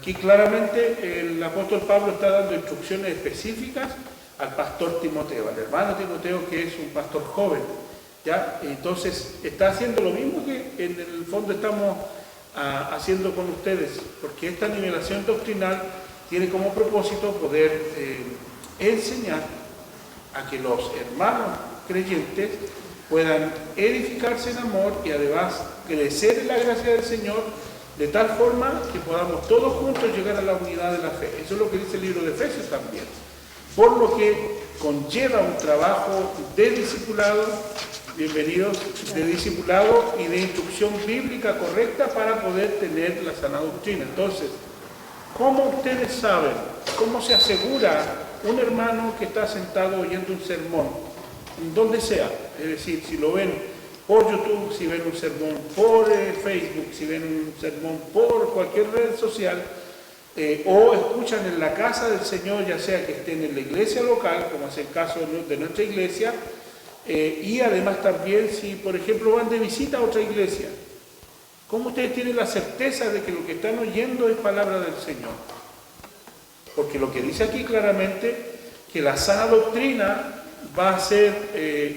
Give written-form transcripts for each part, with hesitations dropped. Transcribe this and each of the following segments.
Aquí claramente el apóstol Pablo está dando instrucciones específicas al pastor Timoteo, al hermano Timoteo, que es un pastor joven, ¿ya? Entonces está haciendo lo mismo que en el fondo estamos haciendo con ustedes, porque esta nivelación doctrinal tiene como propósito poder enseñar a que los hermanos creyentes puedan edificarse en amor y además crecer en la gracia del Señor, de tal forma que podamos todos juntos llegar a la unidad de la fe. Eso es lo que dice el libro de Efesios también. Por lo que conlleva un trabajo de discipulado, bienvenidos, de discipulado y de instrucción bíblica correcta para poder tener la sana doctrina. Entonces, ¿cómo ustedes saben, cómo se asegura un hermano que está sentado oyendo un sermón, donde sea? Es decir, si lo ven por YouTube, si ven un sermón por Facebook, si ven un sermón por cualquier red social, o escuchan en la casa del Señor, ya sea que estén en la iglesia local, como es el caso de nuestra iglesia, y además también si, por ejemplo, van de visita a otra iglesia, ¿cómo ustedes tienen la certeza de que lo que están oyendo es palabra del Señor? Porque lo que dice aquí claramente, que la sana doctrina va a ser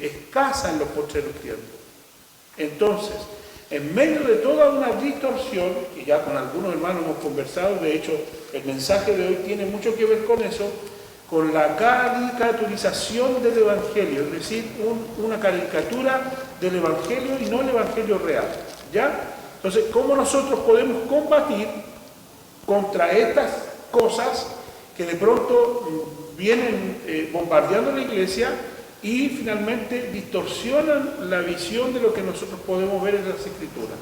escasa en los postreros tiempos. Entonces, en medio de toda una distorsión, que ya con algunos hermanos hemos conversado, de hecho el mensaje de hoy tiene mucho que ver con eso, con la caricaturización del Evangelio, es decir, una caricatura del Evangelio y no el Evangelio real, ¿ya? Entonces, ¿cómo nosotros podemos combatir contra estas cosas que de pronto vienen bombardeando la iglesia y finalmente distorsionan la visión de lo que nosotros podemos ver en las Escrituras?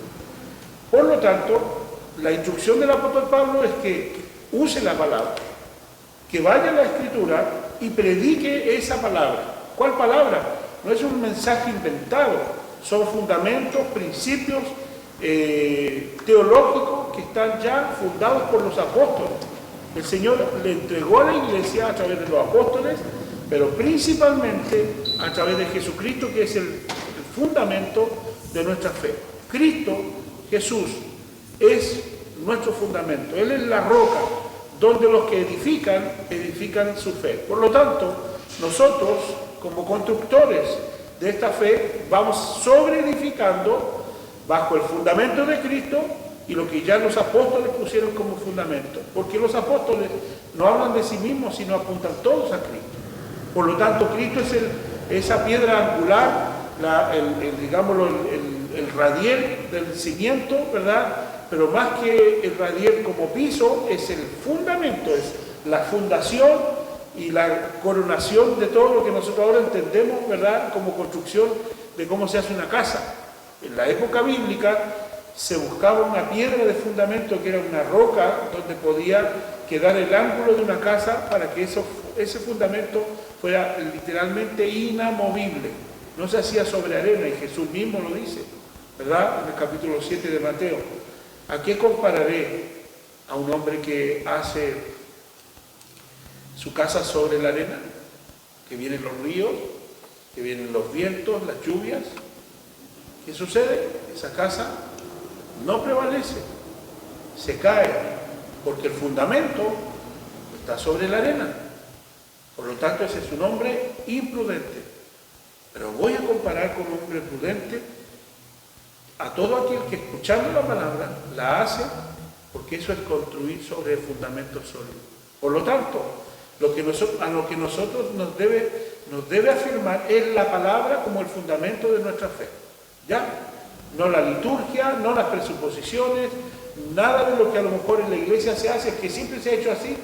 Por lo tanto, la instrucción del apóstol Pablo es que use la palabra, que vaya a la Escritura y predique esa palabra. ¿Cuál palabra? No es un mensaje inventado, son fundamentos, principios teológicos que están ya fundados por los apóstoles. El Señor le entregó a la iglesia a través de los apóstoles, pero principalmente a través de Jesucristo, que es el fundamento de nuestra fe. Cristo, Jesús, es nuestro fundamento. Él es la roca donde los que edifican su fe. Por lo tanto, nosotros, como constructores de esta fe, vamos sobreedificando bajo el fundamento de Cristo y lo que ya los apóstoles pusieron como fundamento. Porque los apóstoles no hablan de sí mismos, sino apuntan todos a Cristo. Por lo tanto, Cristo es esa piedra angular, el radiel del cimiento, ¿verdad? Pero más que el radiel como piso, es el fundamento, es la fundación y la coronación de todo lo que nosotros ahora entendemos, ¿verdad?, como construcción de cómo se hace una casa. En la época bíblica se buscaba una piedra de fundamento que era una roca donde podía quedar el ángulo de una casa para que ese fundamento fuera literalmente inamovible. No se hacía sobre arena, y Jesús mismo lo dice, ¿verdad?, en el capítulo 7 de Mateo. ¿A qué compararé a un hombre que hace su casa sobre la arena? Que vienen los ríos, que vienen los vientos, las lluvias. ¿Qué sucede? Esa casa no prevalece, se cae, porque el fundamento está sobre la arena. Por lo tanto, ese es un hombre imprudente. Pero voy a comparar con un hombre prudente a todo aquel que, escuchando la palabra, la hace, porque eso es construir sobre el fundamento sólido. Por lo tanto, a lo que nosotros nos debe afirmar es la palabra como el fundamento de nuestra fe. ¿Ya? No la liturgia, no las presuposiciones, nada de lo que a lo mejor en la iglesia se hace, que siempre se ha hecho así,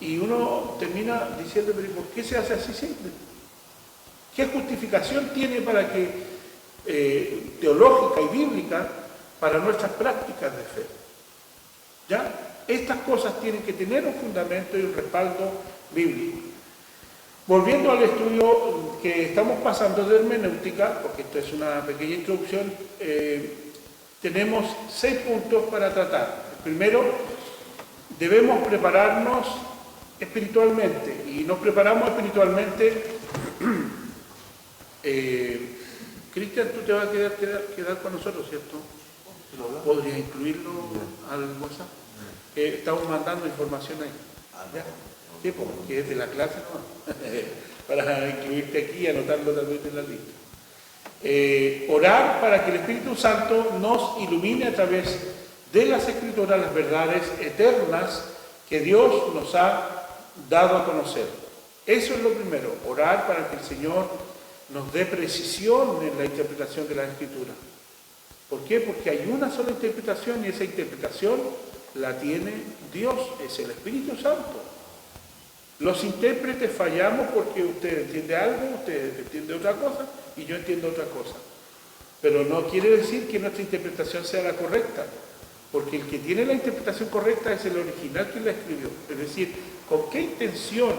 y uno termina diciendo, pero ¿por qué se hace así siempre? ¿Qué justificación tiene para que teológica y bíblica para nuestras prácticas de fe? ¿Ya? Estas cosas tienen que tener un fundamento y un respaldo bíblico. Volviendo al estudio que estamos pasando de hermenéutica, porque esto es una pequeña introducción, tenemos 6 puntos para tratar. El primero, debemos prepararnos espiritualmente, y nos preparamos espiritualmente. Cristian, tú te vas a quedar con nosotros, ¿cierto? ¿Podrías incluirlo al WhatsApp? Estamos mandando información ahí. ¿Ya? Sí, porque es de la clase, ¿no? Para incluirte aquí y anotarlo también en la lista. Orar para que el Espíritu Santo nos ilumine a través de las Escrituras las verdades eternas que Dios nos ha dado a conocer. Eso es lo primero, orar para que el Señor nos dé precisión en la interpretación de las Escrituras. ¿Por qué? Porque hay una sola interpretación y esa interpretación la tiene Dios, es el Espíritu Santo. Los intérpretes fallamos porque usted entiende algo, usted entiende otra cosa y yo entiendo otra cosa. Pero no quiere decir que nuestra interpretación sea la correcta, porque el que tiene la interpretación correcta es el original que la escribió. Es decir, ¿con qué intención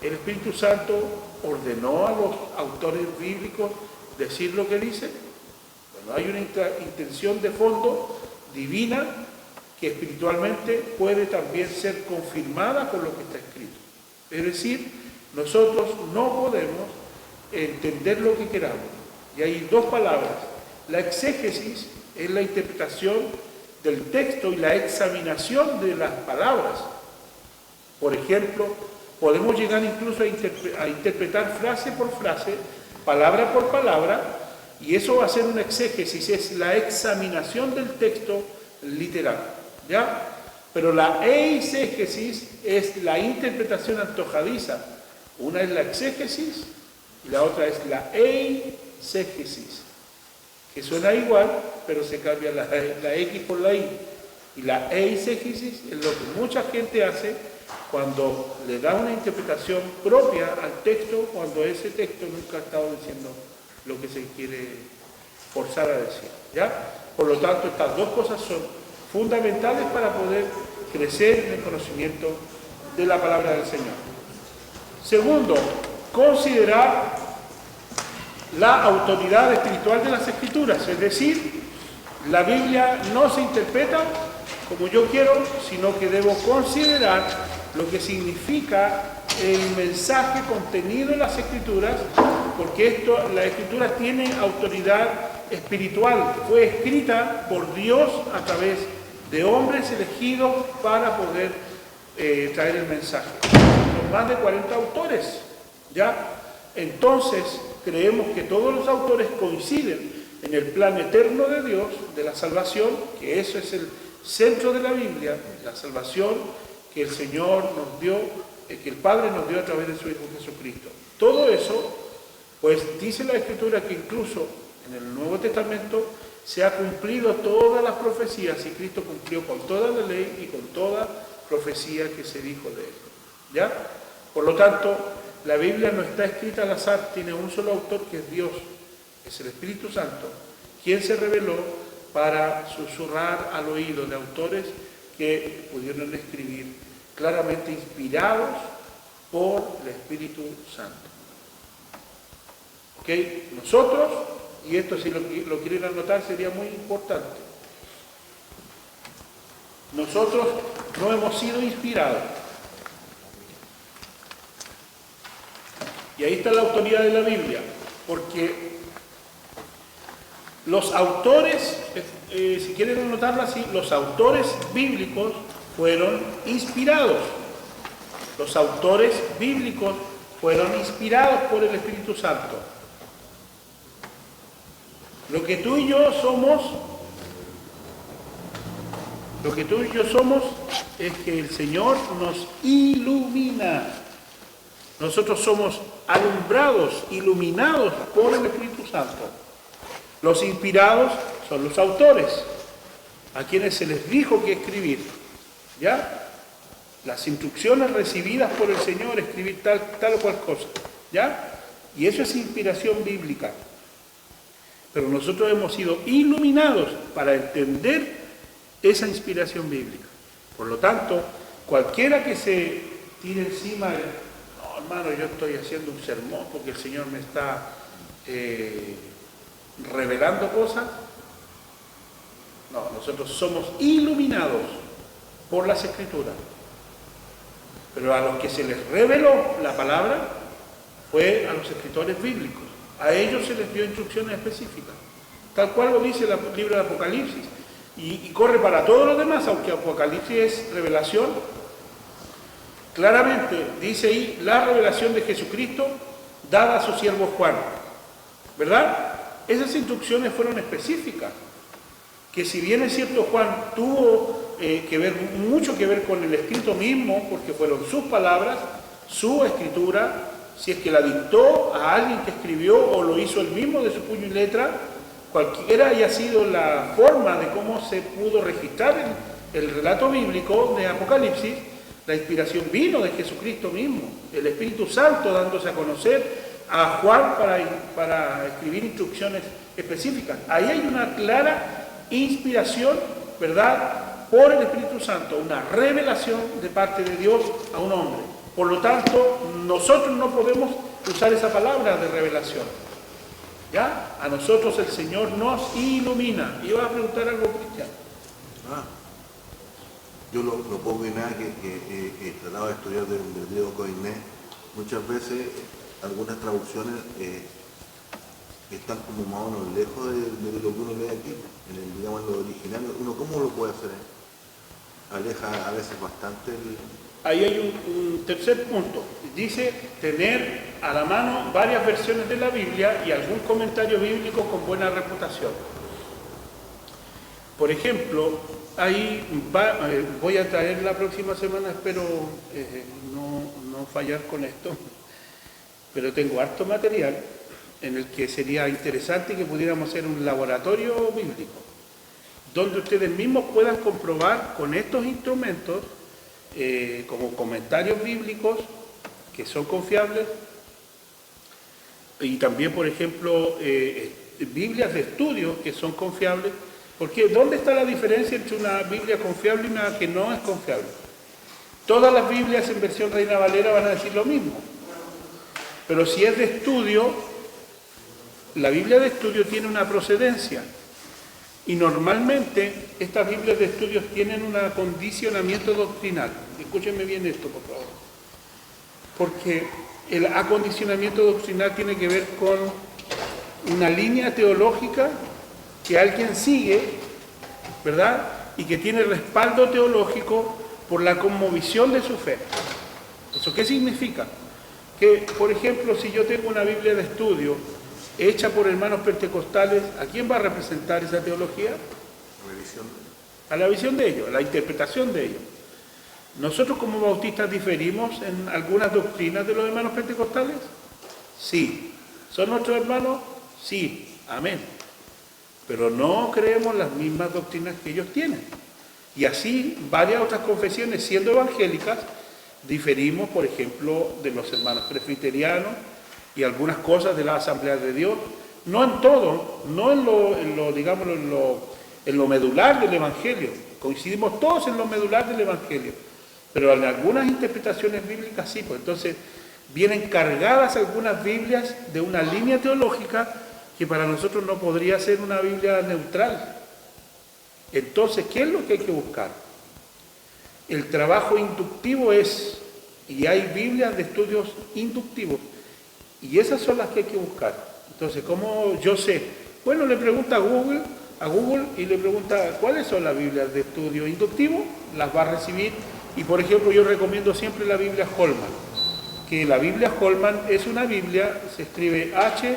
el Espíritu Santo ordenó a los autores bíblicos decir lo que dice? Bueno, hay una intención de fondo divina que espiritualmente puede también ser confirmada con lo que está escrito. Es decir, nosotros no podemos entender lo que queramos. Y hay dos palabras. La exégesis es la interpretación del texto y la examinación de las palabras. Por ejemplo, podemos llegar incluso a interpretar frase por frase, palabra por palabra, y eso va a ser una exégesis, es la examinación del texto literal, ¿ya? Pero la eisegesis es la interpretación antojadiza. Una es la exégesis y la otra es la eisegesis, que suena igual, pero se cambia la X por la Y. Y la eisegesis es lo que mucha gente hace cuando le da una interpretación propia al texto, cuando ese texto nunca ha estado diciendo lo que se quiere forzar a decir, ¿ya? Por lo tanto, estas dos cosas son fundamentales para poder crecer en el conocimiento de la palabra del Señor. Segundo, considerar la autoridad espiritual de las Escrituras, es decir, la Biblia no se interpreta como yo quiero, sino que debo considerar lo que significa el mensaje contenido en las Escrituras, porque la Escritura tiene autoridad espiritual, fue escrita por Dios a través de hombres elegidos para poder traer el mensaje. Son más de 40 autores, ¿ya? Entonces, creemos que todos los autores coinciden en el plan eterno de Dios, de la salvación, que eso es el centro de la Biblia, la salvación que el Señor nos dio, que el Padre nos dio a través de su Hijo Jesucristo. Todo eso, pues dice la Escritura que incluso en el Nuevo Testamento se ha cumplido todas las profecías y Cristo cumplió con toda la ley y con toda profecía que se dijo de él, ¿ya? Por lo tanto, la Biblia no está escrita al azar, tiene un solo autor que es Dios, es el Espíritu Santo, quien se reveló para susurrar al oído de autores que pudieron escribir claramente inspirados por el Espíritu Santo. ¿Ok? Nosotros, y esto si lo quieren anotar sería muy importante, nosotros no hemos sido inspirados. Y ahí está la autoridad de la Biblia, porque los autores, si quieren anotarlo así, los autores bíblicos fueron inspirados. Los autores bíblicos fueron inspirados por el Espíritu Santo. Lo que tú y yo somos es que el Señor nos ilumina. Nosotros somos alumbrados, iluminados por el Espíritu Santo. Los inspirados son los autores, a quienes se les dijo que escribir, ¿ya? Las instrucciones recibidas por el Señor, escribir tal o cual cosa, ¿ya? Y eso es inspiración bíblica. Pero nosotros hemos sido iluminados para entender esa inspiración bíblica. Por lo tanto, cualquiera que se tire encima de, no, hermano, yo estoy haciendo un sermón porque el Señor me está revelando cosas. No, nosotros somos iluminados por las Escrituras. Pero a los que se les reveló la palabra fue a los escritores bíblicos. A ellos se les dio instrucciones específicas. Tal cual lo dice el libro de Apocalipsis. y corre para todos los demás, aunque Apocalipsis es revelación. Claramente dice ahí la revelación de Jesucristo dada a su siervo Juan, ¿verdad? Esas instrucciones fueron específicas, que si bien es cierto Juan tuvo mucho que ver con el escrito mismo, porque fueron sus palabras, su escritura, si es que la dictó a alguien que escribió o lo hizo él mismo de su puño y letra, cualquiera haya sido la forma de cómo se pudo registrar el relato bíblico de Apocalipsis, la inspiración vino de Jesucristo mismo, el Espíritu Santo dándose a conocer a Juan para escribir instrucciones específicas. Ahí hay una clara inspiración, ¿verdad?, por el Espíritu Santo, una revelación de parte de Dios a un hombre. Por lo tanto, nosotros no podemos usar esa palabra de revelación. ¿Ya? A nosotros el Señor nos ilumina. Y vas a preguntar algo, Cristian. Yo lo pongo en nada que trataba de estudiar del griego koiné. Muchas veces algunas traducciones están como más o menos lejos de lo que uno lee aquí, digamos, en lo original. ¿Uno cómo lo puede hacer? Aleja a veces bastante el... Ahí hay un tercer punto. Dice tener a la mano varias versiones de la Biblia y algún comentario bíblico con buena reputación. Por ejemplo, ahí voy a traer la próxima semana, espero no fallar con esto, pero tengo harto material en el que sería interesante que pudiéramos hacer un laboratorio bíblico, donde ustedes mismos puedan comprobar con estos instrumentos, como comentarios bíblicos que son confiables, y también, por ejemplo, Biblias de estudio que son confiables. Porque ¿dónde está la diferencia entre una Biblia confiable y una que no es confiable? Todas las Biblias en versión Reina Valera van a decir lo mismo. Pero si es de estudio, la Biblia de estudio tiene una procedencia. Y normalmente estas Biblias de estudios tienen un acondicionamiento doctrinal. Escúchenme bien esto, por favor. Porque el acondicionamiento doctrinal tiene que ver con una línea teológica que alguien sigue, ¿verdad? Y que tiene respaldo teológico por la conmovisión de su fe. ¿Eso qué significa? Que, por ejemplo, si yo tengo una Biblia de estudio hecha por hermanos pentecostales, ¿a quién va a representar esa teología? A la visión de ellos, a la interpretación de ellos. ¿Nosotros como bautistas diferimos en algunas doctrinas de los hermanos pentecostales? Sí. ¿Son nuestros hermanos? Sí. Amén. Pero no creemos las mismas doctrinas que ellos tienen. Y así varias otras confesiones, siendo evangélicas, diferimos, por ejemplo, de los hermanos presbiterianos y algunas cosas de la Asamblea de Dios, no en todo, no en lo medular del Evangelio. Coincidimos todos en lo medular del Evangelio, pero en algunas interpretaciones bíblicas sí. Pues entonces vienen cargadas algunas Biblias de una línea teológica que para nosotros no podría ser una Biblia neutral. Entonces, ¿qué es lo que hay que buscar? El trabajo inductivo y hay Biblias de estudios inductivos, y esas son las que hay que buscar. Entonces, ¿cómo yo sé? Bueno, le pregunta a Google y le pregunta cuáles son las Biblias de estudio inductivo, las va a recibir. Y por ejemplo, yo recomiendo siempre la Biblia Holman, que la Biblia Holman es una Biblia, se escribe H,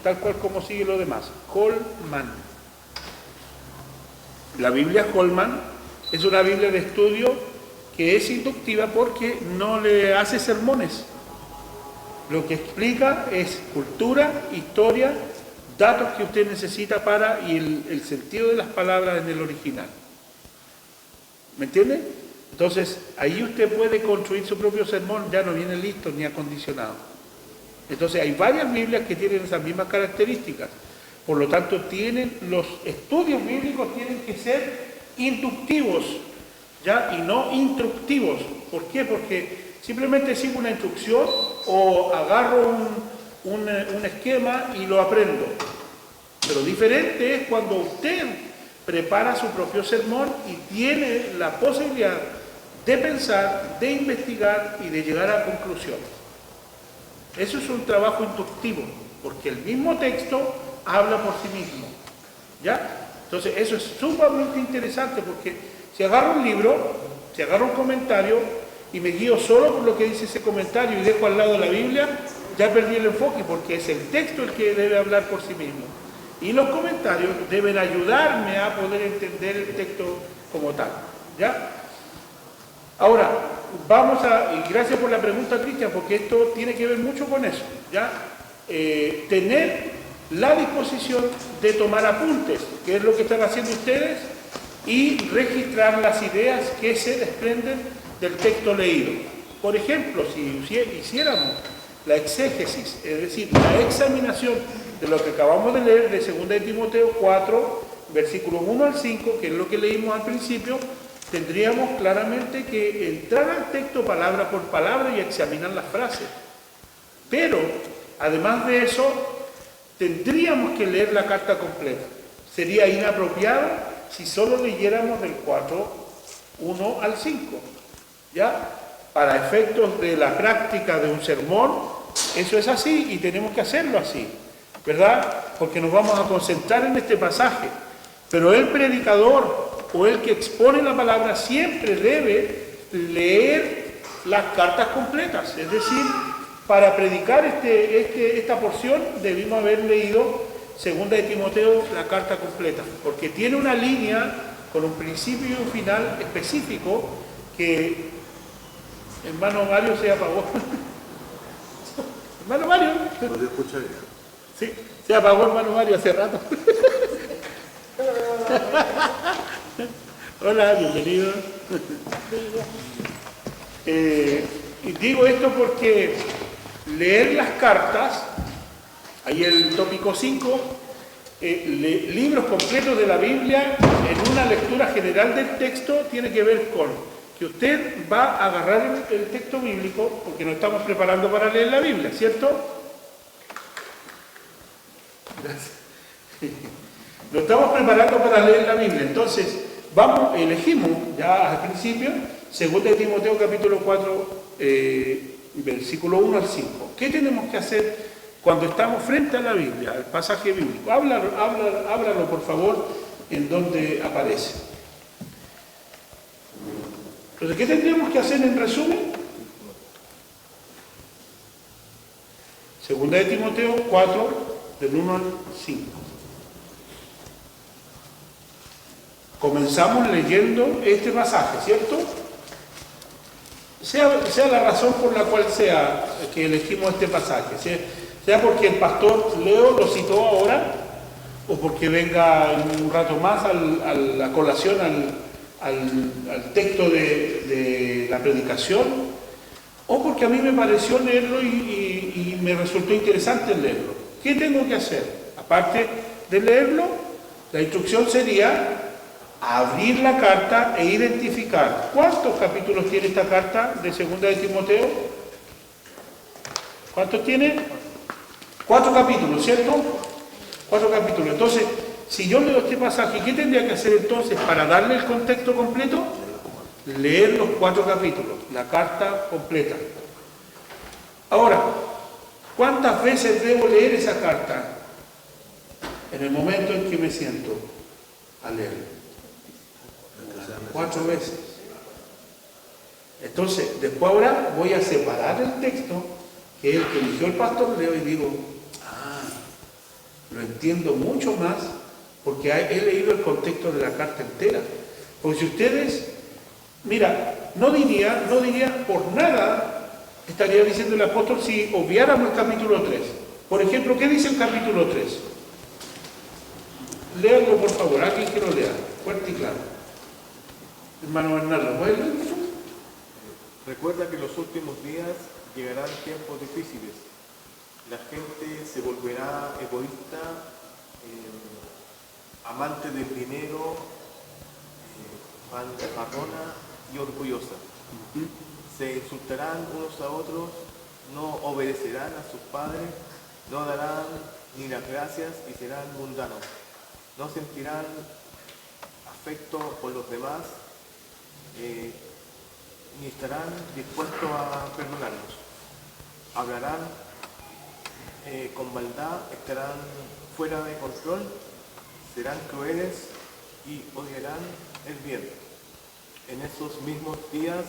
tal cual como sigue lo demás, Holman. La Biblia Holman es una Biblia de estudio que es inductiva porque no le hace sermones. Lo que explica es cultura, historia, datos que usted necesita y el sentido de las palabras en el original. ¿Me entiende? Entonces, ahí usted puede construir su propio sermón, ya no viene listo ni acondicionado. Entonces, hay varias Biblias que tienen esas mismas características. Por lo tanto, los estudios bíblicos tienen que ser inductivos, ¿ya? Y no instructivos. ¿Por qué? Porque simplemente sigo una instrucción o agarro un esquema y lo aprendo. Pero diferente es cuando usted prepara su propio sermón y tiene la posibilidad de pensar, de investigar y de llegar a conclusiones. Eso es un trabajo inductivo, porque el mismo texto habla por sí mismo, ¿ya? Entonces eso es sumamente interesante porque si agarro un libro, si agarro un comentario y me guío solo por lo que dice ese comentario y dejo al lado la Biblia, ya perdí el enfoque porque es el texto el que debe hablar por sí mismo. Y los comentarios deben ayudarme a poder entender el texto como tal. ¿Ya? Ahora, y gracias por la pregunta, Cristian, porque esto tiene que ver mucho con eso. ¿Ya? Tener la disposición de tomar apuntes, que es lo que están haciendo ustedes, y registrar las ideas que se desprenden del texto leído. Por ejemplo, si hiciéramos la exégesis, es decir, la examinación de lo que acabamos de leer de 2 de Timoteo 4, versículos 1 al 5, que es lo que leímos al principio, tendríamos claramente que entrar al texto palabra por palabra y examinar las frases. Pero, además de eso, tendríamos que leer la carta completa. Sería inapropiado si solo leyéramos del 4, 1 al 5. ¿Ya? Para efectos de la práctica de un sermón, eso es así y tenemos que hacerlo así, ¿verdad? Porque nos vamos a concentrar en este pasaje. Pero el predicador o el que expone la palabra siempre debe leer las cartas completas. Es decir, para predicar esta porción debimos haber leído 2 de Timoteo, la carta completa, porque tiene una línea con un principio y un final específico que hermano Mario se apagó. Hermano Mario. ¿Podría escuchar ya? Sí, se apagó hermano Mario hace rato. Hola, bienvenido. Y digo esto porque leer las cartas, ahí el tópico 5, libros completos de la Biblia en una lectura general del texto tiene que ver con que usted va a agarrar el texto bíblico, porque nos estamos preparando para leer la Biblia, ¿cierto? Gracias. Nos estamos preparando para leer la Biblia, entonces elegimos ya al principio 2 de Timoteo capítulo 4, versículo 1 al 5. ¿Qué tenemos que hacer cuando estamos frente a la Biblia, al pasaje bíblico? Háblalo por favor en donde aparece. Entonces, ¿qué tendríamos que hacer en resumen? 2 de Timoteo 4, del 1 al 5. Comenzamos leyendo este pasaje, ¿cierto? Sea la razón por la cual sea que elegimos este pasaje, sea porque el pastor Leo lo citó ahora, o porque venga en un rato más a la colación al texto de la predicación, o porque a mí me pareció leerlo y me resultó interesante leerlo. ¿Qué tengo que hacer? Aparte de leerlo, la instrucción sería abrir la carta e identificar. ¿Cuántos capítulos tiene esta carta de 2 de Timoteo? ¿Cuántos tiene? 4 capítulos, ¿cierto? 4 capítulos. Entonces, si yo leo este pasaje, ¿qué tendría que hacer entonces para darle el contexto completo? Leer los 4 capítulos, la carta completa. Ahora, ¿cuántas veces debo leer esa carta? En el momento en que me siento a leer. 4 veces. Entonces, después ahora voy a separar el texto, que es el que eligió el pastor Leo, y digo, lo entiendo mucho más porque he leído el contexto de la carta entera. Porque si ustedes, mira, no diría por nada, estaría diciendo el apóstol si obviáramos el capítulo 3. Por ejemplo, ¿qué dice el capítulo 3? Léanlo por favor, alguien que lo lea, fuerte y claro. Hermano Bernardo, ¿puedes leer? Recuerda que en los últimos días llegarán tiempos difíciles. La gente se volverá egoísta, amante del dinero, fanfarrona y orgullosa. Se insultarán unos a otros, no obedecerán a sus padres, no darán ni las gracias y serán mundanos. No sentirán afecto por los demás, ni estarán dispuestos a perdonarlos. Hablarán con maldad, estarán fuera de control, serán crueles, y odiarán el bien. En esos mismos días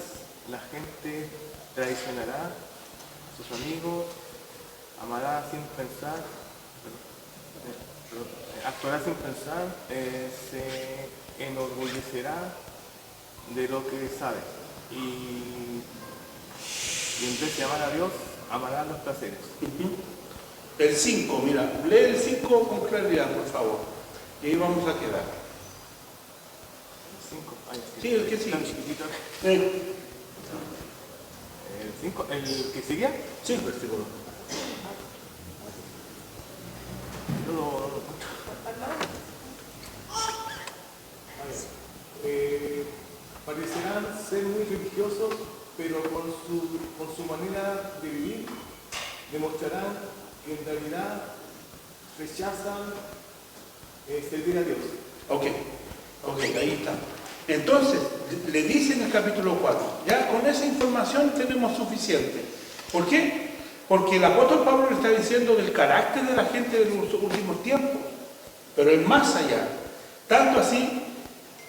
la gente traicionará a sus amigos, amará sin pensar, actuará sin pensar, se enorgullecerá de lo que sabe y en vez de amar a Dios, amará los placeres. El 5, mira, lee el 5 con claridad, por favor. Y ahí vamos a quedar. El 5, Sí, el que sigue. Tan chiquitito. El El 5, el que sigue. Sí, Versículo. Parecerán ser muy religiosos, pero con su manera de vivir demostrarán que en realidad rechazan servir a Dios. ok, ahí está. Entonces, le dice en el capítulo 4, ya con esa información tenemos suficiente. ¿Por qué? Porque el apóstol Pablo le está diciendo del carácter de la gente de los últimos tiempos, pero es más allá. Tanto así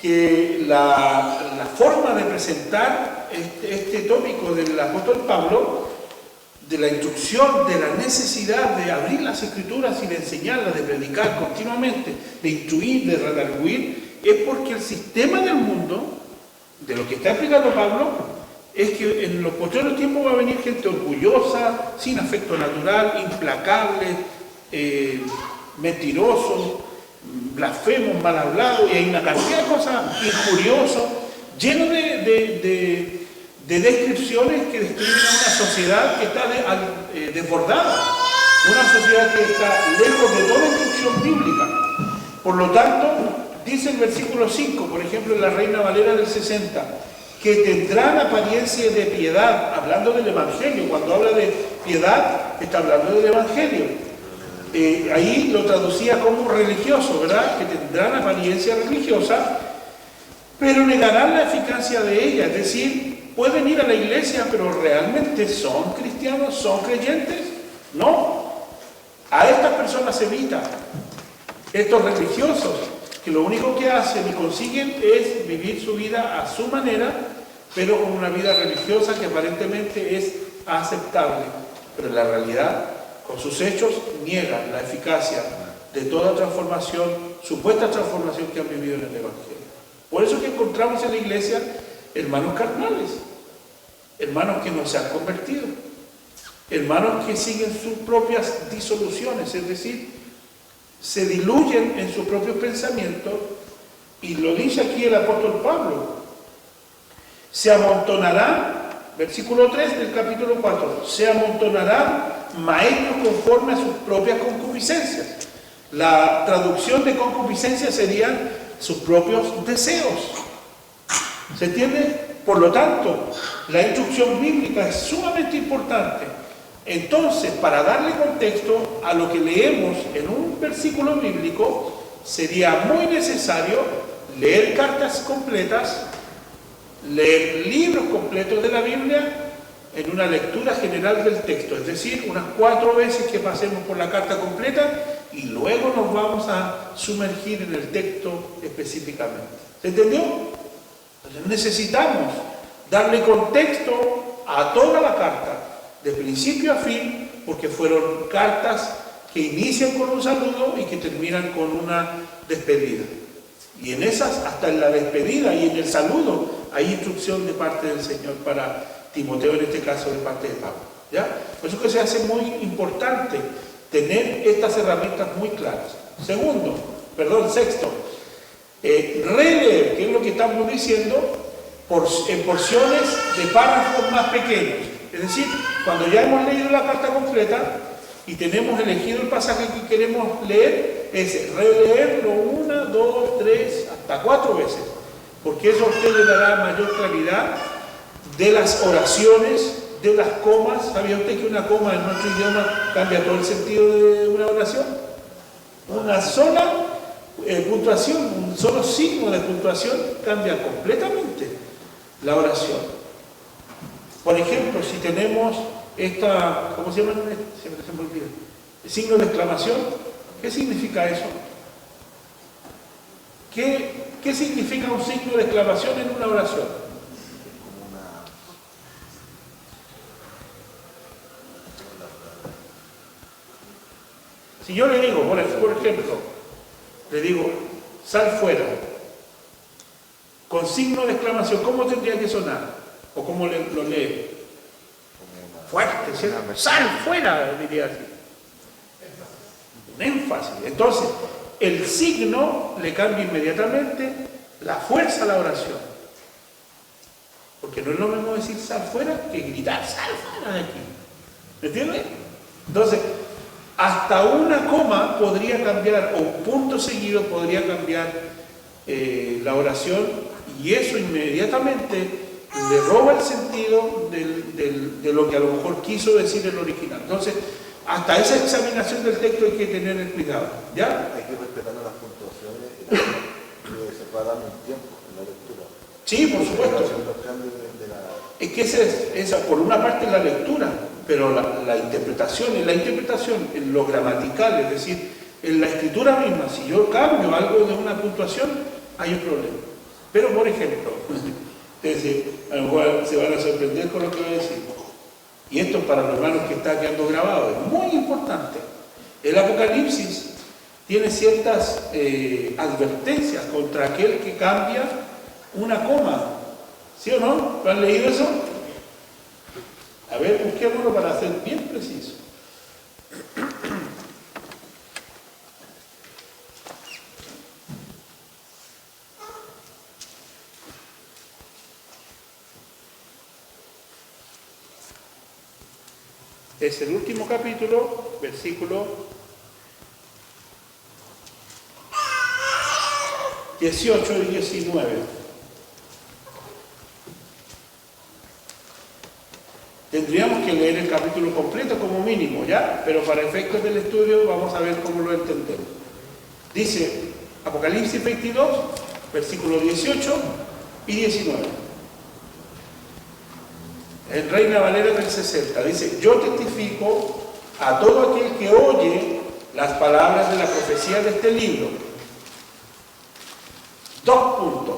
que la forma de presentar este tópico del apóstol Pablo, de la instrucción, de la necesidad de abrir las escrituras y de enseñarlas, de predicar continuamente, de instruir, de redarguir, es porque el sistema del mundo, de lo que está explicando Pablo, es que en los posteriores tiempos va a venir gente orgullosa, sin afecto natural, implacable, mentirosos, blasfemos, mal hablados, y hay una cantidad de cosas injuriosas, lleno de descripciones que describen a una sociedad que está desbordada, una sociedad que está lejos de toda instrucción bíblica. Por lo tanto, dice el versículo 5, por ejemplo, en la Reina Valera del 60, que tendrán apariencia de piedad, hablando del Evangelio. Cuando habla de piedad, está hablando del Evangelio. Ahí lo traducía como religioso, ¿verdad? Que tendrán apariencia religiosa, pero negarán la eficacia de ella. Es decir, pueden ir a la iglesia, pero ¿realmente son cristianos? ¿Son creyentes? No. A estas personas se evita. Estos religiosos, que lo único que hacen y consiguen es vivir su vida a su manera, pero con una vida religiosa que aparentemente es aceptable, pero en la realidad, con sus hechos, niegan la eficacia de toda transformación, supuesta transformación que han vivido en el Evangelio. Por eso que encontramos en la iglesia hermanos carnales, hermanos que no se han convertido, hermanos que siguen sus propias disoluciones, es decir, se diluyen en sus propios pensamientos, y lo dice aquí el apóstol Pablo. Se amontonarán, versículo 3 del capítulo 4, se amontonarán maestros conforme a sus propias concupiscencias. La traducción de concupiscencia serían sus propios deseos. ¿Se entiende? Por lo tanto, la instrucción bíblica es sumamente importante. Entonces, para darle contexto a lo que leemos en un versículo bíblico, sería muy necesario leer cartas completas, leer libros completos de la Biblia en una lectura general del texto, es decir, unas 4 veces que pasemos por la carta completa y luego nos vamos a sumergir en el texto específicamente. ¿Se entendió? Entonces necesitamos darle contexto a toda la carta, de principio a fin, porque fueron cartas que inician con un saludo y que terminan con una despedida. Y en esas, hasta en la despedida y en el saludo, hay instrucción de parte del Señor para Timoteo, en este caso de parte de Pablo. ¿Ya? Por eso que se hace muy importante tener estas herramientas muy claras. Sexto, releer, que es lo que estamos diciendo, en porciones de párrafos más pequeños. Es decir, cuando ya hemos leído la carta completa y tenemos elegido el pasaje que queremos leer, es releerlo 1, 2, 3, hasta 4 veces, porque eso a usted le dará mayor claridad de las oraciones, de las comas. ¿Sabía usted que una coma en nuestro idioma cambia todo el sentido de una oración? Una sola puntuación, un solo signo de puntuación cambia completamente la oración. Por ejemplo, si tenemos esta, ¿cómo se llama? Siempre se me olvida. El signo de exclamación. ¿Qué significa eso? ¿Qué ¿Qué significa un signo de exclamación en una oración? Como una... Si yo le digo, por ejemplo, le digo, sal fuera, con signo de exclamación, ¿cómo tendría que sonar? ¿O cómo lo lee? Fuerte, ¿cierto? ¡Sal fuera! Diría así. Un énfasis. Entonces, el signo le cambia inmediatamente la fuerza a la oración. Porque no es lo mismo decir sal fuera que gritar sal fuera de aquí. ¿Me entiendes? Entonces, hasta una coma podría cambiar, o un punto seguido podría cambiar la oración, y eso inmediatamente le roba el sentido de lo que a lo mejor quiso decir el original. Entonces, hasta esa examinación del texto hay que tener cuidado, ¿ya? Hay que respetar las puntuaciones y se va dando un tiempo en la lectura. Sí, por supuesto. Los cambios de la... Es que esa por una parte es la lectura, pero la interpretación, en lo gramatical, es decir, en la escritura misma, si yo cambio algo de una puntuación, hay un problema. Pero, por ejemplo, ustedes a lo mejor se van a sorprender con lo que voy a decir. Y esto para los hermanos que está quedando grabado es muy importante. El Apocalipsis tiene ciertas advertencias contra aquel que cambia una coma. ¿Sí o no? ¿Lo han leído eso? A ver, busquémoslo para ser bien preciso. Es el último capítulo, versículo 18 y 19. Tendríamos que leer el capítulo completo como mínimo, ¿ya? Pero para efectos del estudio vamos a ver cómo lo entendemos. Dice Apocalipsis 22, versículos 18 y 19. En Reina Valera del 60 dice: yo testifico a todo aquel que oye las palabras de la profecía de este libro. Dos puntos.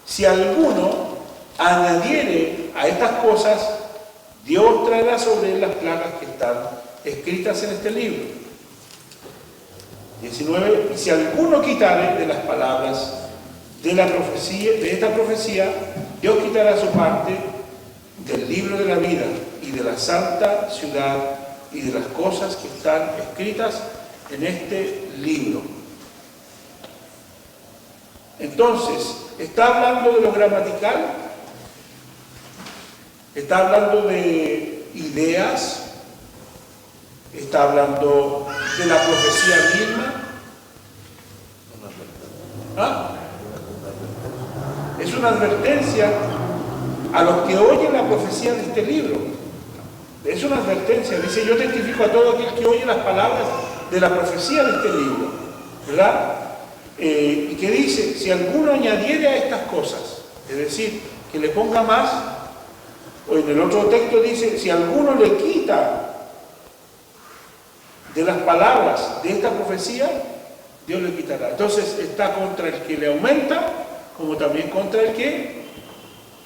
Si alguno añadiere a estas cosas, Dios traerá sobre él las plagas que están escritas en este libro. 19. Y si alguno quitare de las palabras de la profecía, de esta profecía, Dios quitará su parte del libro de la vida y de la santa ciudad y de las cosas que están escritas en este libro. Entonces, ¿está hablando de lo gramatical? ¿Está hablando de ideas? ¿Está hablando de la profecía misma? ¿Ah? Es una advertencia a los que oyen la profecía de este libro. Es una advertencia. Dice: yo testifico a todo aquel que oye las palabras de la profecía de este libro, ¿verdad? Y que dice: si alguno añadiere a estas cosas, es decir, que le ponga más, o en el otro texto dice: si alguno le quita de las palabras de esta profecía, Dios le quitará. Entonces está contra el que le aumenta, como también contra el que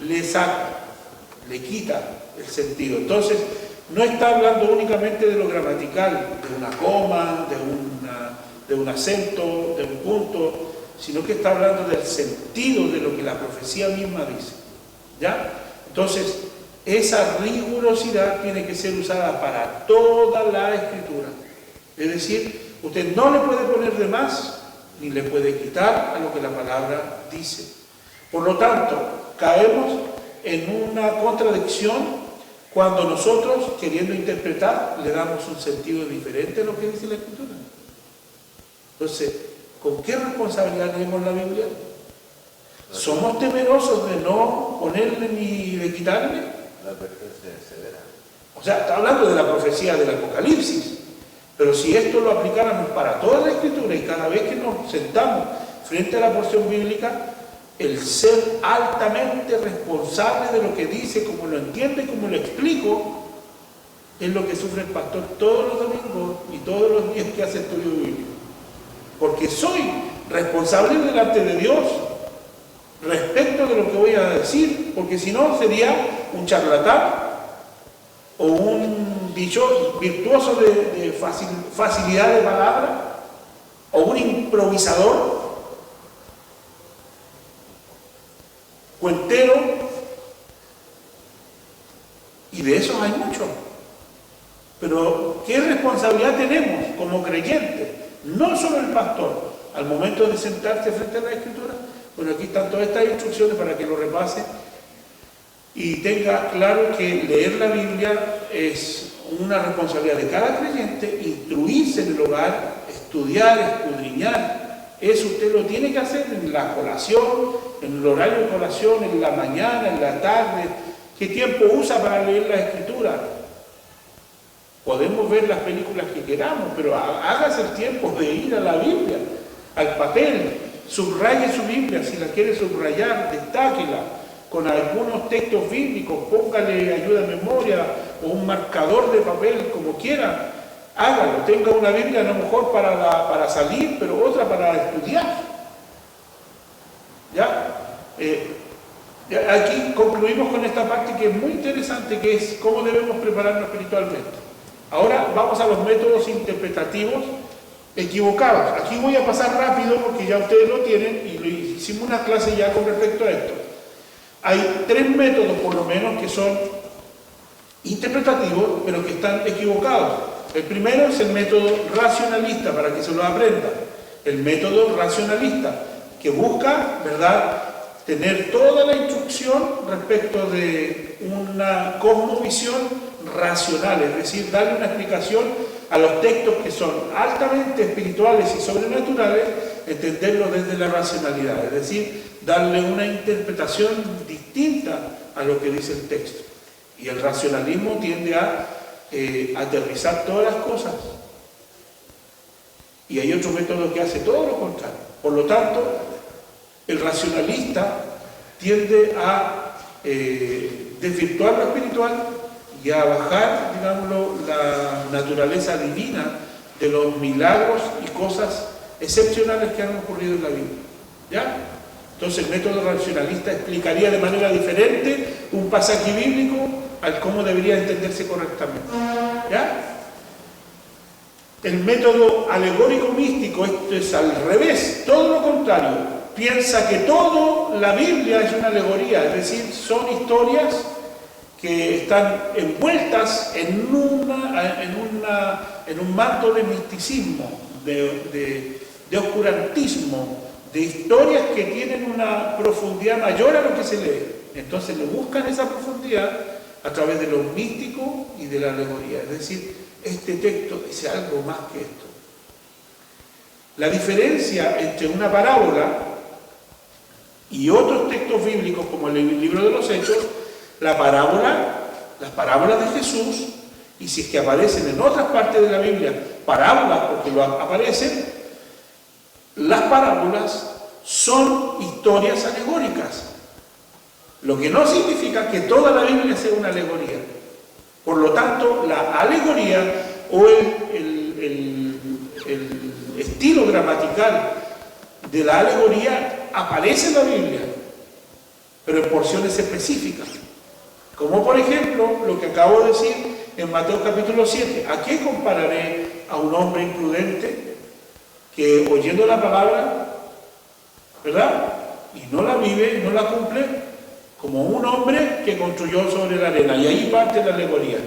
le saca, le quita el sentido. Entonces, no está hablando únicamente de lo gramatical, de una coma, de un acento, de un punto, sino que está hablando del sentido de lo que la profecía misma dice. ¿Ya? Entonces, esa rigurosidad tiene que ser usada para toda la Escritura. Es decir, usted no le puede poner de más, ni le puede quitar a lo que la palabra dice. Por lo tanto, caemos en una contradicción cuando nosotros, queriendo interpretar, le damos un sentido diferente a lo que dice la Escritura. Entonces, ¿con qué responsabilidad leemos la Biblia? ¿Somos temerosos de no ponerle ni de quitarle? La advertencia es severa. O sea, está hablando de la profecía del Apocalipsis, pero si esto lo aplicáramos para toda la Escritura y cada vez que nos sentamos frente a la porción bíblica, el ser altamente responsable de lo que dice, como lo entiende, como lo explico, es lo que sufre el pastor todos los domingos y todos los días que hace estudio bíblico. Porque soy responsable delante de Dios respecto de lo que voy a decir, porque si no sería un charlatán o un dicho virtuoso de facilidad de palabra o un improvisador, cuentero, y de esos hay muchos. Pero ¿qué responsabilidad tenemos como creyentes? No solo el pastor, al momento de sentarse frente a la Escritura. Bueno, aquí están todas estas instrucciones para que lo repase y tenga claro que leer la Biblia es una responsabilidad de cada creyente, instruirse en el hogar, estudiar, escudriñar. Eso usted lo tiene que hacer en la colación, en el horario de colación, en la mañana, en la tarde. ¿Qué tiempo usa para leer la Escritura? Podemos ver las películas que queramos, pero hágase el tiempo de ir a la Biblia, al papel, subraye su Biblia, si la quiere subrayar, destáquela con algunos textos bíblicos, póngale ayuda de memoria o un marcador de papel, como quiera, hágalo, tenga una Biblia a lo mejor para salir, pero otra para estudiar. ¿Ya? Aquí concluimos con esta parte que es muy interesante, que es cómo debemos prepararnos espiritualmente. Ahora vamos a los métodos interpretativos equivocados. Aquí voy a pasar rápido porque ya ustedes lo tienen y hicimos una clase ya con respecto a esto. Hay 3 métodos por lo menos que son interpretativos, pero que están equivocados. El primero es el método racionalista, para que se lo aprendan. El método racionalista, que busca, ¿verdad?, tener toda la instrucción respecto de una cosmovisión racional, es decir, darle una explicación a los textos que son altamente espirituales y sobrenaturales, entenderlos desde la racionalidad, es decir, darle una interpretación distinta a lo que dice el texto. Y el racionalismo tiende a aterrizar todas las cosas. Y hay otro método que hace todo lo contrario. Por lo tanto, el racionalista tiende a desvirtuar lo espiritual y a bajar, digámoslo, la naturaleza divina de los milagros y cosas excepcionales que han ocurrido en la Biblia. ¿Ya? Entonces el método racionalista explicaría de manera diferente un pasaje bíblico al cómo debería entenderse correctamente. ¿Ya? El método alegórico místico, esto es al revés, todo lo contrario. Piensa que toda la Biblia es una alegoría, es decir, son historias que están envueltas en un manto de misticismo, de oscurantismo, de historias que tienen una profundidad mayor a lo que se lee. Entonces le buscan esa profundidad a través de lo místico y de la alegoría. Es decir, este texto dice algo más que esto. La diferencia entre una parábola y otros textos bíblicos, como el libro de los Hechos, las parábolas de Jesús, y si es que aparecen en otras partes de la Biblia, parábolas, porque lo aparecen, las parábolas son historias alegóricas, lo que no significa que toda la Biblia sea una alegoría. Por lo tanto, la alegoría o el estilo gramatical de la alegoría aparece en la Biblia, pero en porciones específicas. Como por ejemplo, lo que acabo de decir en Mateo capítulo 7. ¿A qué compararé a un hombre imprudente que oyendo la palabra, ¿verdad?, y no la vive, no la cumple, como un hombre que construyó sobre la arena? Y ahí parte la alegoría.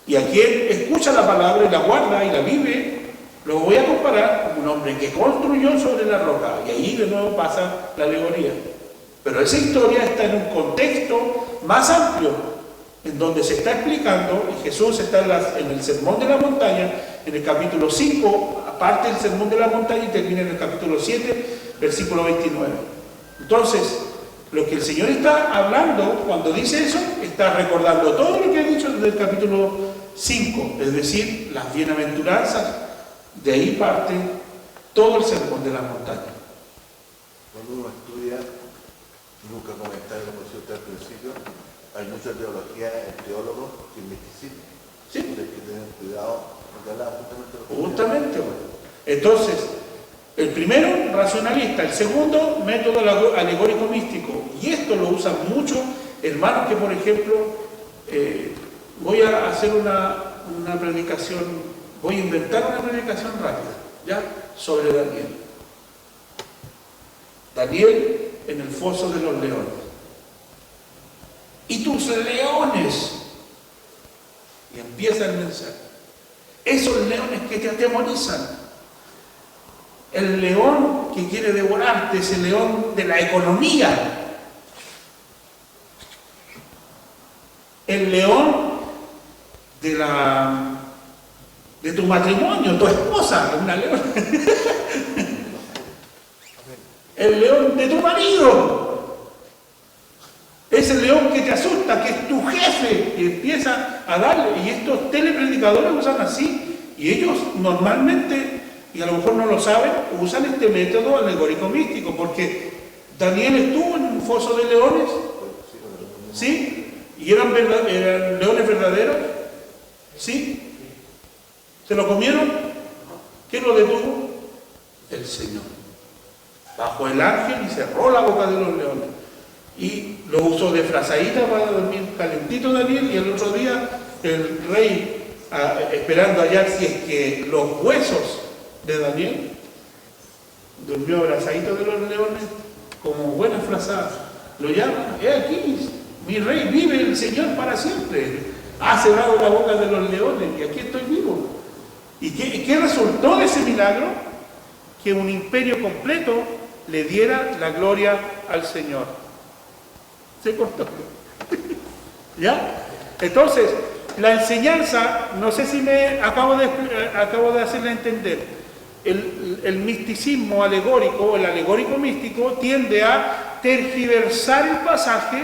Y a quien escucha la palabra y la guarda y la vive, lo voy a comparar con un hombre que construyó sobre la roca. Y ahí de nuevo pasa la alegoría. Pero esa historia está en un contexto más amplio, en donde se está explicando, y Jesús está en el Sermón de la Montaña, en el capítulo 5, aparte del Sermón de la Montaña, y termina en el capítulo 7, versículo 29. Entonces, lo que el Señor está hablando cuando dice eso, está recordando todo lo que ha dicho desde el capítulo 5, es decir, las bienaventuranzas. De ahí parte todo el Sermón de la Montaña. Cuando uno estudia, nunca comentar, como decía usted al principio, hay mucha teología en teólogos sin misticismo. Sí. Hay que tener cuidado, porque hablaba justamente de lo que Justamente. Entonces, El primero, racionalista. El segundo, método alegórico místico. Y esto lo usan mucho hermanos que, por ejemplo, voy a hacer una predicación, voy a inventar una predicación rápida, ¿ya? Sobre Daniel. Daniel en el foso de los leones. Y tus leones. Y empieza el mensaje. Esos leones que te atemorizan. El león que quiere devorarte, ese león de la economía. El león de tu matrimonio, tu esposa, una leona. El león de tu marido. Ese león que te asusta, que es tu jefe, que empieza a darle. Y estos telepredicadores usan así. Y ellos normalmente, y a lo mejor no lo saben, usan este método alegórico místico, porque Daniel estuvo en un foso de leones, ¿sí? ¿Y eran leones verdaderos? ¿Sí? ¿Se lo comieron? ¿Quién lo detuvo? El Señor. Bajó el ángel y cerró la boca de los leones. Y lo usó de frazadita para dormir calentito Daniel, y el otro día el rey, esperando hallar si es que los huesos de Daniel, durmió abrazadito de los leones como buena frazada. Lo llaman, aquí, mi rey, vive el Señor para siempre. Ha cerrado la boca de los leones y aquí estoy vivo. ¿Y qué resultó de ese milagro? Que un imperio completo le diera la gloria al Señor. Se cortó. ¿Ya? Entonces, la enseñanza, no sé si me acabo de hacerle entender. El misticismo alegórico, el alegórico místico, tiende a tergiversar el pasaje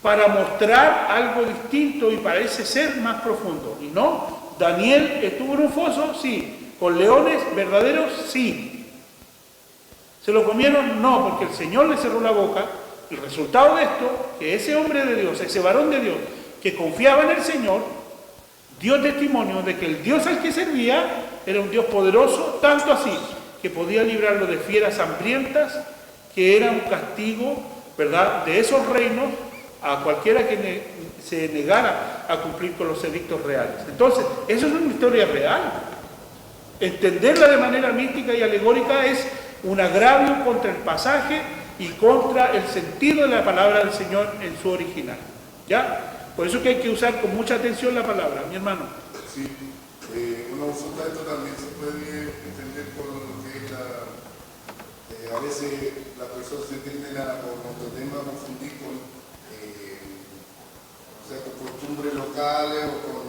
para mostrar algo distinto y parece ser más profundo. Y no, Daniel estuvo en un foso, sí. Con leones verdaderos, sí. ¿Se lo comieron? No, porque el Señor le cerró la boca. El resultado de esto, que ese hombre de Dios, ese varón de Dios, que confiaba en el Señor, dio testimonio de que el Dios al que servía era un Dios poderoso, tanto así que podía librarlo de fieras hambrientas, que era un castigo, ¿verdad?, de esos reinos a cualquiera que se negara a cumplir con los edictos reales. Entonces, eso es una historia real. Entenderla de manera mística y alegórica es un agravio contra el pasaje y contra el sentido de la palabra del Señor en su original. ¿Ya? Por eso que hay que usar con mucha atención la palabra, mi hermano. Sí, una consulta de esto también se puede entender por lo que es a veces las personas se tienden por nuestro tema a confundir con, o sea, con costumbres locales o con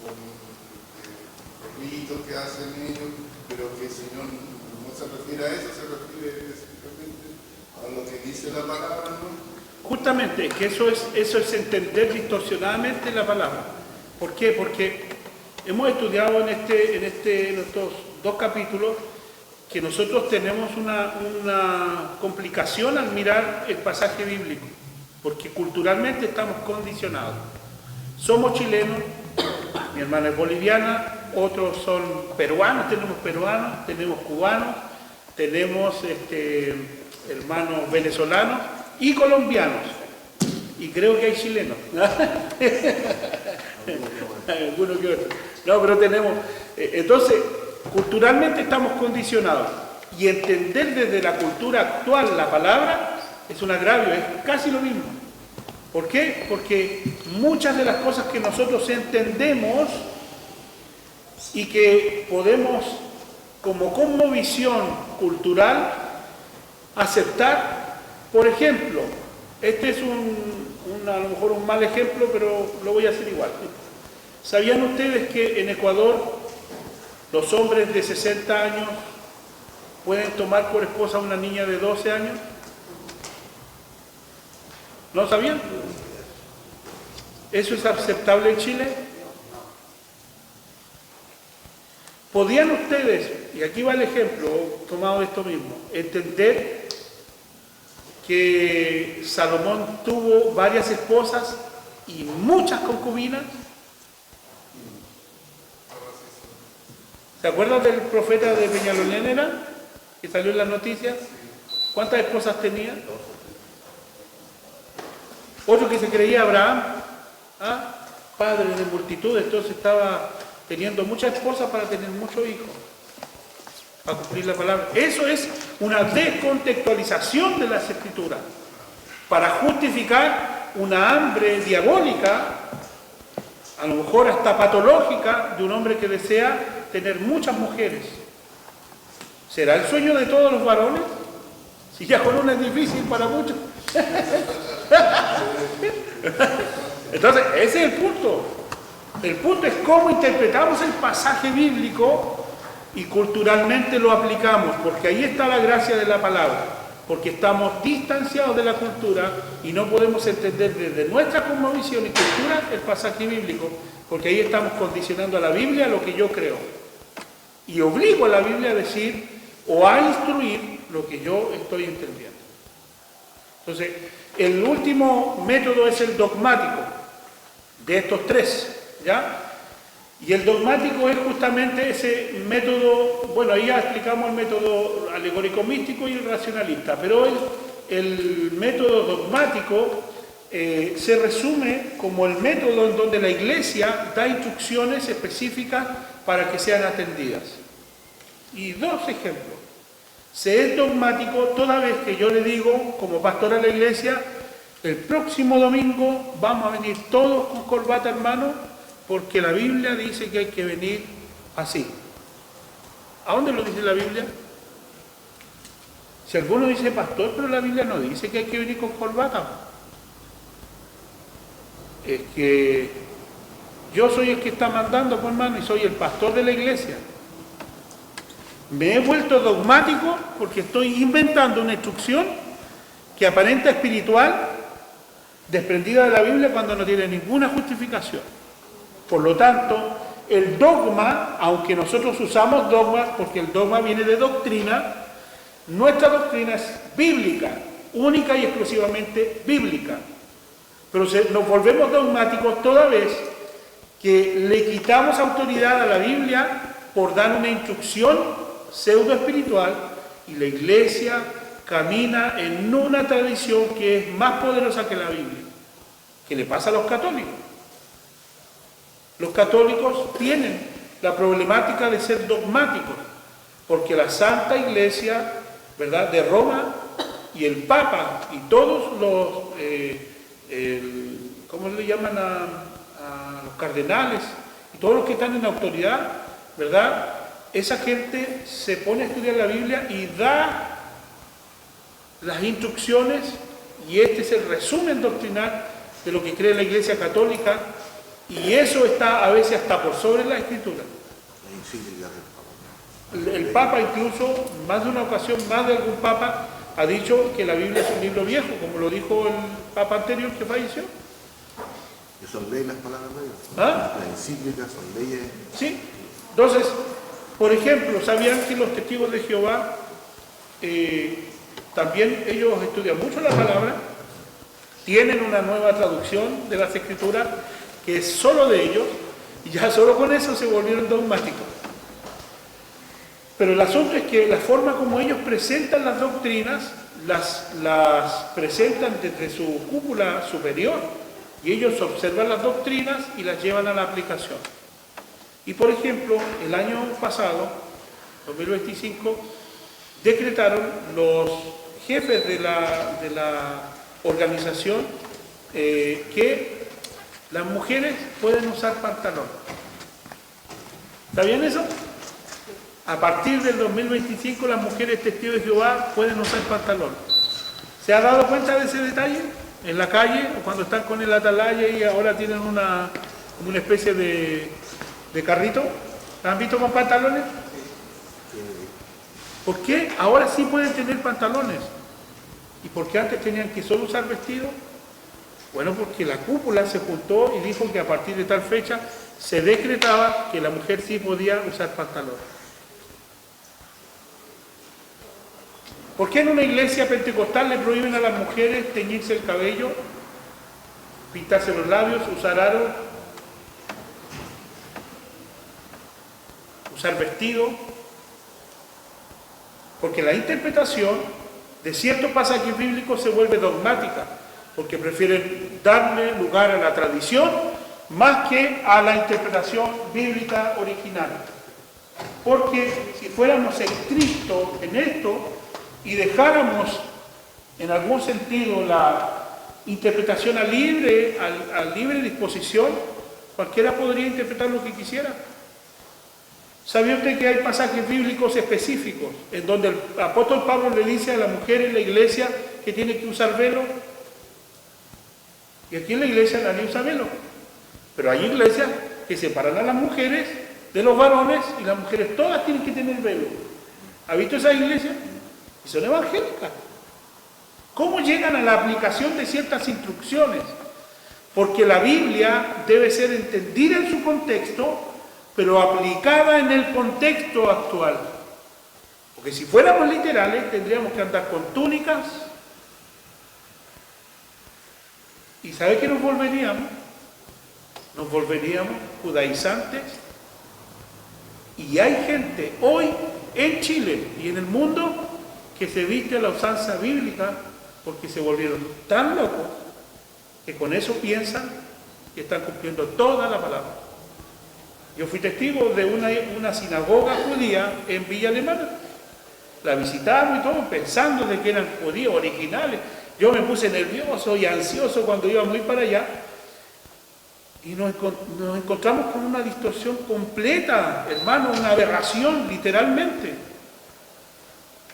los ritos que hacen ellos, pero que el Señor no se refiere a eso, se refiere específicamente a lo que dice la palabra, ¿no? Justamente, que eso es entender distorsionadamente la palabra. ¿Por qué? Porque hemos estudiado en estos dos capítulos que nosotros tenemos una complicación al mirar el pasaje bíblico, porque culturalmente estamos condicionados. Somos chilenos, mi hermana es boliviana, otros son peruanos, tenemos cubanos, tenemos hermanos venezolanos y colombianos, y creo que hay chilenos. Algunos que otros. No, pero tenemos. Entonces, culturalmente estamos condicionados. Y entender desde la cultura actual la palabra es un agravio, es casi lo mismo. ¿Por qué? Porque muchas de las cosas que nosotros entendemos y que podemos, como cosmovisión cultural, aceptar. Por ejemplo, este es a lo mejor un mal ejemplo, pero lo voy a hacer igual. ¿Sabían ustedes que en Ecuador los hombres de 60 años pueden tomar por esposa a una niña de 12 años? ¿No sabían? ¿Eso es aceptable en Chile? ¿Podían ustedes, y aquí va el ejemplo tomado de esto mismo, entender que Salomón tuvo varias esposas y muchas concubinas? ¿Se acuerdan del profeta de Peñalolén? que salió en las noticias? ¿Cuántas esposas tenía? Otro que se creía Abraham, padre de multitudes, entonces estaba teniendo muchas esposas para tener muchos hijos, para cumplir la palabra. Eso es una descontextualización de las Escrituras, para justificar una hambre diabólica, a lo mejor hasta patológica, de un hombre que desea tener muchas mujeres. ¿Será el sueño de todos los varones? Si ya con una es difícil para muchos. Entonces, ese es el punto. El punto es cómo interpretamos el pasaje bíblico y culturalmente lo aplicamos, porque ahí está la gracia de la palabra, porque estamos distanciados de la cultura y no podemos entender desde nuestra cosmovisión y cultura el pasaje bíblico, porque ahí estamos condicionando a la Biblia a lo que yo creo. Y obligo a la Biblia a decir o a instruir lo que yo estoy entendiendo. Entonces, el último método es el dogmático, de estos tres, ¿ya? Y el dogmático es justamente ese método, bueno, ahí ya explicamos el método alegórico místico y el racionalista, pero el método dogmático se resume como el método en donde la Iglesia da instrucciones específicas para que sean atendidas. Y dos ejemplos. Se es dogmático toda vez que yo le digo, como pastor a la Iglesia, el próximo domingo vamos a venir todos con corbata en mano, porque la Biblia dice que hay que venir así. ¿A dónde lo dice la Biblia? Si alguno dice pastor, pero la Biblia no dice que hay que venir con corbata. Es que yo soy el que está mandando, pues, hermano, y soy el pastor de la Iglesia. Me he vuelto dogmático porque estoy inventando una instrucción que aparenta espiritual, desprendida de la Biblia, cuando no tiene ninguna justificación. Por lo tanto, el dogma, aunque nosotros usamos dogmas, porque el dogma viene de doctrina, nuestra doctrina es bíblica, única y exclusivamente bíblica. Pero nos volvemos dogmáticos toda vez que le quitamos autoridad a la Biblia por dar una instrucción pseudo espiritual, y la Iglesia camina en una tradición que es más poderosa que la Biblia. ¿Qué le pasa a los católicos? Los católicos tienen la problemática de ser dogmáticos, porque la Santa Iglesia, ¿verdad?, de Roma y el Papa y todos los, ¿cómo le llaman a los cardenales? Y todos los que están en autoridad, ¿verdad?, esa gente se pone a estudiar la Biblia y da las instrucciones, y este es el resumen doctrinal de lo que cree la Iglesia Católica, y eso está a veces hasta por sobre la Escritura. El Papa incluso, más de una ocasión, más de algún Papa ha dicho que la Biblia es un libro viejo, como lo dijo el Papa anterior que falleció. ¿Y son leyes las palabras de Dios? ¿Ah? Las encíclicas son leyes. Sí. Entonces, por ejemplo, ¿sabían que los testigos de Jehová también ellos estudian mucho la palabra? Tienen una nueva traducción de las Escrituras que es solo de ellos, y ya solo con eso se volvieron dogmáticos. Pero el asunto es que la forma como ellos presentan las doctrinas, las presentan desde su cúpula superior, y ellos observan las doctrinas y las llevan a la aplicación. Y por ejemplo, el año pasado, 2025, decretaron los jefes de la organización que las mujeres pueden usar pantalón. ¿Está bien eso? A partir del 2025 las mujeres testigos de Jehová pueden usar pantalón. ¿Se ha dado cuenta de ese detalle? En la calle, o cuando están con el atalaya y ahora tienen una especie de carrito. ¿La han visto con pantalones? ¿Por qué ahora sí pueden tener pantalones? ¿Y por qué antes tenían que solo usar vestido? Bueno, porque la cúpula se juntó y dijo que a partir de tal fecha se decretaba que la mujer sí podía usar pantalón. ¿Por qué en una iglesia pentecostal le prohíben a las mujeres teñirse el cabello, pintarse los labios, usar aro, usar vestido? Porque la interpretación de ciertos pasajes bíblicos se vuelve dogmática, porque prefieren darle lugar a la tradición más que a la interpretación bíblica original. Porque si fuéramos estrictos en esto y dejáramos en algún sentido la interpretación a libre disposición, cualquiera podría interpretar lo que quisiera. ¿Sabía usted que hay pasajes bíblicos específicos en donde el apóstol Pablo le dice a la mujer en la iglesia que tiene que usar velo? Y aquí en la iglesia nadie usa velo. Pero hay iglesias que separan a las mujeres de los varones y las mujeres todas tienen que tener velo. ¿Ha visto esas iglesias? Y son evangélicas. ¿Cómo llegan a la aplicación de ciertas instrucciones? Porque la Biblia debe ser entendida en su contexto, pero aplicada en el contexto actual. Porque si fuéramos literales, tendríamos que andar con túnicas. ¿Y sabe qué nos volveríamos? Nos volveríamos judaizantes. Y hay gente hoy en Chile y en el mundo que se viste a la usanza bíblica porque se volvieron tan locos que con eso piensan que están cumpliendo toda la palabra. Yo fui testigo de una sinagoga judía en Villa Alemana. La visitamos y todo pensando de que eran judíos originales. Yo me puse nervioso y ansioso cuando íbamos a ir para allá. Y nos encontramos con una distorsión completa, hermano, una aberración, literalmente.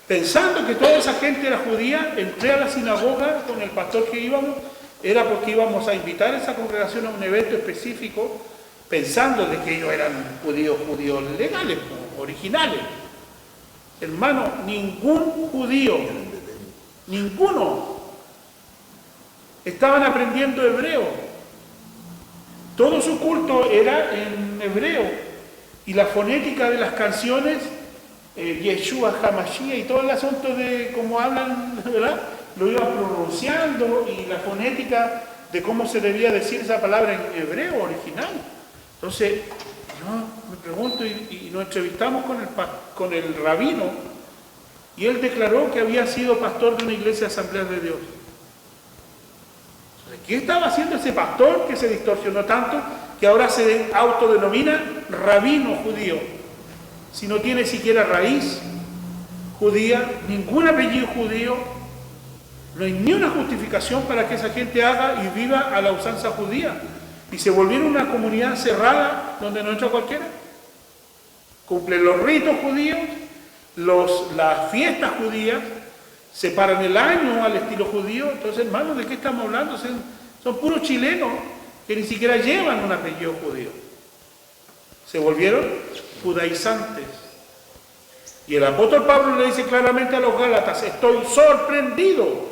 Pensando que toda esa gente era judía, entré a la sinagoga con el pastor que íbamos, era porque íbamos a invitar a esa congregación a un evento específico, pensando de que ellos eran judíos legales, originales. Hermano, ningún judío, ninguno, estaban aprendiendo hebreo. Todo su culto era en hebreo. Y la fonética de las canciones, Yeshua, Hamashiach y todo el asunto de cómo hablan, ¿verdad? Lo iban pronunciando y la fonética de cómo se debía decir esa palabra en hebreo original. Entonces, yo me pregunto y nos entrevistamos con el rabino y él declaró que había sido pastor de una iglesia de Asamblea de Dios. ¿Qué estaba haciendo ese pastor que se distorsionó tanto que ahora se autodenomina rabino judío? Si no tiene siquiera raíz judía, ningún apellido judío, no hay ni una justificación para que esa gente haga y viva a la usanza judía. Y se volvieron una comunidad cerrada donde no entra cualquiera. Cumplen los ritos judíos, las fiestas judías, separan el año al estilo judío. Entonces, hermanos, ¿de qué estamos hablando? Son puros chilenos que ni siquiera llevan un apellido judío. Se volvieron judaizantes. Y el apóstol Pablo le dice claramente a los Gálatas: estoy sorprendido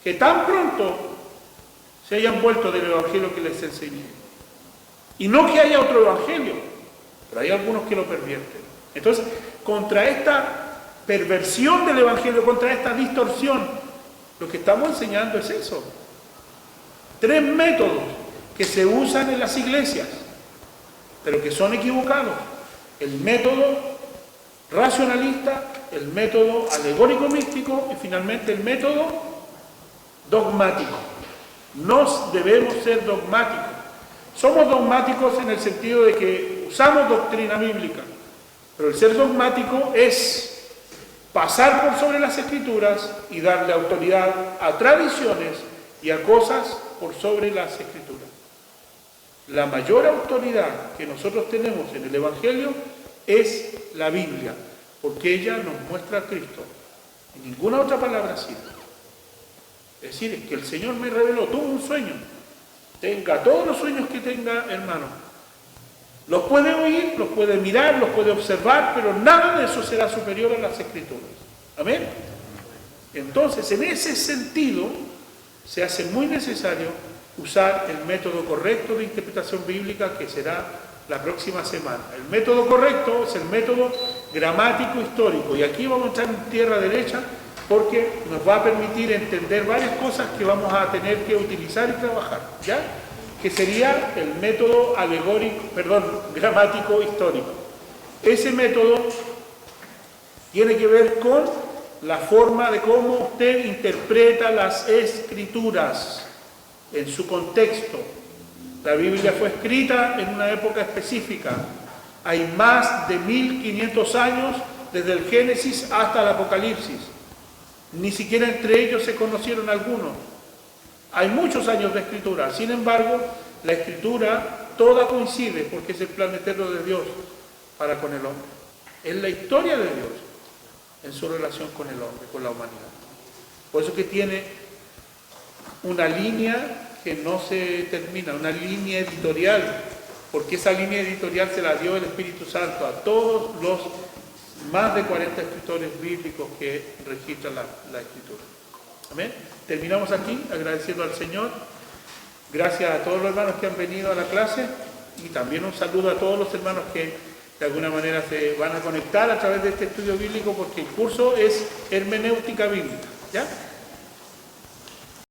que tan pronto se hayan vuelto del evangelio que les enseñé. Y no que haya otro evangelio, pero hay algunos que lo pervierten. Entonces, contra esta perversión del evangelio, contra esta distorsión, lo que estamos enseñando es eso. 3 métodos que se usan en las iglesias, pero que son equivocados. El método racionalista, el método alegórico místico y finalmente el método dogmático. No debemos ser dogmáticos. Somos dogmáticos en el sentido de que usamos doctrina bíblica, pero el ser dogmático es pasar por sobre las escrituras y darle autoridad a tradiciones y a cosas por sobre las escrituras. La mayor autoridad que nosotros tenemos en el Evangelio es la Biblia, porque ella nos muestra a Cristo. Y ninguna otra palabra sirve. Es decir, es que el Señor me reveló, tuvo un sueño. Tenga todos los sueños que tenga, hermano. Los puede oír, los puede mirar, los puede observar, pero nada de eso será superior a las escrituras. ¿Amén? Entonces, en ese sentido, se hace muy necesario usar el método correcto de interpretación bíblica, que será la próxima semana. El método correcto es el método gramático histórico, y aquí vamos a entrar en tierra derecha porque nos va a permitir entender varias cosas que vamos a tener que utilizar y trabajar, ¿ya? Que sería el método gramático histórico. Ese método Tiene que ver con la forma de cómo usted interpreta las Escrituras en su contexto. La Biblia fue escrita en una época específica. Hay más de 1500 años desde el Génesis hasta el Apocalipsis. Ni siquiera entre ellos se conocieron algunos. Hay muchos años de escritura. Sin embargo, la escritura toda coincide porque es el plan eterno de Dios para con el hombre. Es la historia de Dios en su relación con el hombre, con la humanidad. Por eso que tiene una línea que no se termina, una línea editorial, porque esa línea editorial se la dio el Espíritu Santo a todos los más de 40 escritores bíblicos que registran la Escritura. Amén. Terminamos aquí agradeciendo al Señor. Gracias a todos los hermanos que han venido a la clase y también un saludo a todos los hermanos que de alguna manera se van a conectar a través de este estudio bíblico, porque el curso es hermenéutica bíblica, ¿ya?